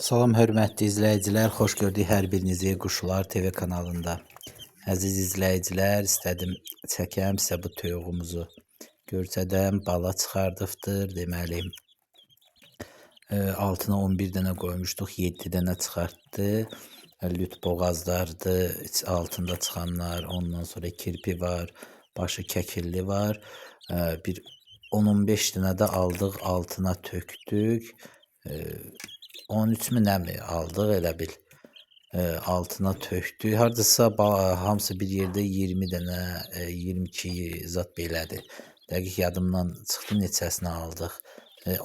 Salam hörmətli izləyicilər, xoş gördük hər birinizi Quşlar TV kanalında. Əziz izləyicilər, istədim çəkəm sizə bu toyuğumuzu. Görsədəm bala çıxardıbdır, deməli. Altına 11 dənə qoymuşduq, 7 dənə çıxartdı. Lüt boğazlardır, altında çıxanlar, ondan sonra kirpi var, başı kəkilli var. Bir 10-15 dənə də aldıq, altına tökdük. 13 mi nə mi aldıq elə bil. Altına tökdük. Hardasa hamısı bir yerdə 20 dənə, 22 zat belədir. Dəqiq yadımdan çıxdı neçəsini aldıq.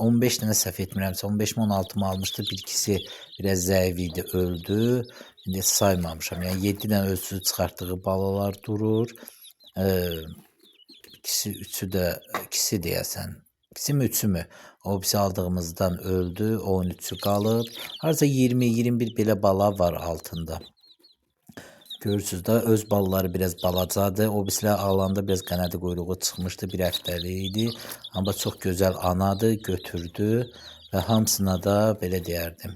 15 dənə səhv etmirəmsə, 15 mi 16 mı almışdı. Bir ikisi biraz zəif idi, öldü. İndi saymamışam. Yəni 7 dənə ölçüsü çıxartdığı balalar durur. İkisi deyəsən. İkisi mi, üçü mü? O birisi aldığımızdan öldü. 13'ü qalıb. Harca 20-21 belə bala var altında. Görürsünüz də öz balaları biraz balacadır. O birisilər alanda biraz qənədi quyruğu çıxmışdı. Bir həftəlik idi. Amma çox gözəl anadır. Götürdü. Və hamısına da belə deyərdim.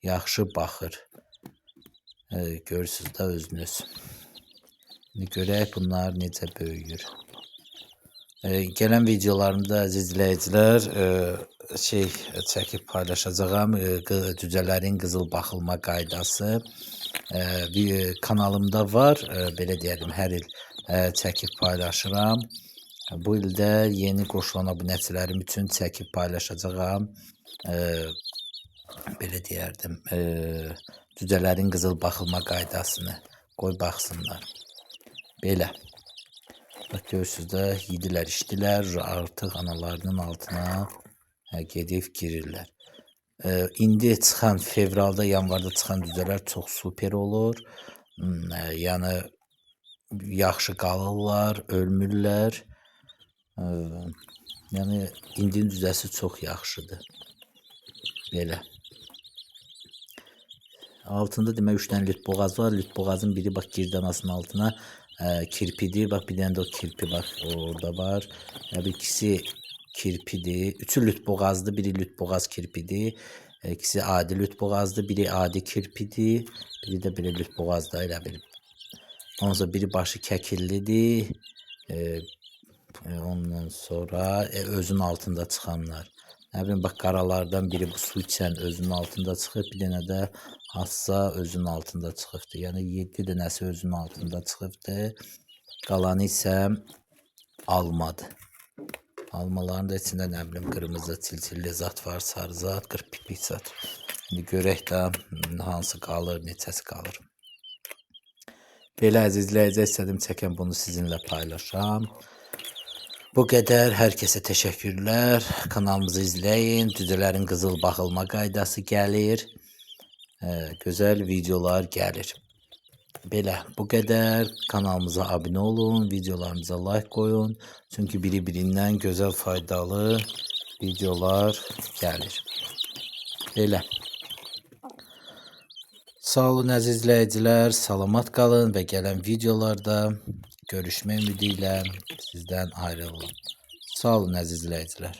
Yaxşı baxır. Görürsünüz də özünüz. İndi görək bunlar necə böyüyür. Gələn videolarımda əziz izləyicilər çəkib paylaşacağım cücələrin qızıl baxılma qaydası kanalımda var. Belə deyərdim, hər il çəkib paylaşıram. Bu ildə yeni qoşulan abunəçilərim üçün çəkib paylaşacağam. Belə deyərdim, cücələrin qızıl baxılma qaydasını qoy baxsınlar. Belə. Bax görürsünüz də yedilər, içdilər, artıq analarının altına gedib girirlər. İndi çıxan fevralda, yanvarda çıxan cücələr çox super olur. Yəni yaxşı qalırlar, ölmürlər. Yəni indinin cücəsi çox yaxşıdır. Belə. Altında demək 3 dənə lüt boğaz var. Lüt boğazın biri bax girdi anasının altına. Kirpidir. Bak bir tane de o kirpi bak orada var. Bir ikisi kirpidir. Üçü lüt boğazdı. Biri lüt boğaz kirpidir. İkisi adi lüt boğazdı. Biri adi kirpidir. Biri de biri lüt boğazda elə bil. Ondan sonra biri başı kəkillidir. Ondan sonra özün altında çıxanlar. Nə bilim bax qaralardan biri bu su içən özünün altında çıxıb, bir dənə də azsa özünün altında çıxıbdı. Yəni 7 dənəsi özünün altında çıxıbdı. Qalanı isə almadı. Almaların da içində nə bilim qırmızı çilçilli zat var, sarı zat, qırpipik zat. İndi görək də hansı qalır, neçəsi qalır. Belə əziz izləyicilər, istədim çəkəm bunu sizinlə paylaşam. Bu qədər, hər kəsə təşəkkürlər. Kanalımızı izləyin. Cücələrin qızıl baxılma qaydası gəlir. Gözəl videolar gəlir. Belə, bu qədər. Kanalımıza abunə olun, videolarımıza like qoyun. Çünki biri-birindən gözəl faydalı videolar gəlir. Belə. Sağ olun əziz izləyicilər, salamat qalın və gələn videolarda görüşmək ümidi ilə sizdən ayrılın. Sağ olun əziz izləyicilər.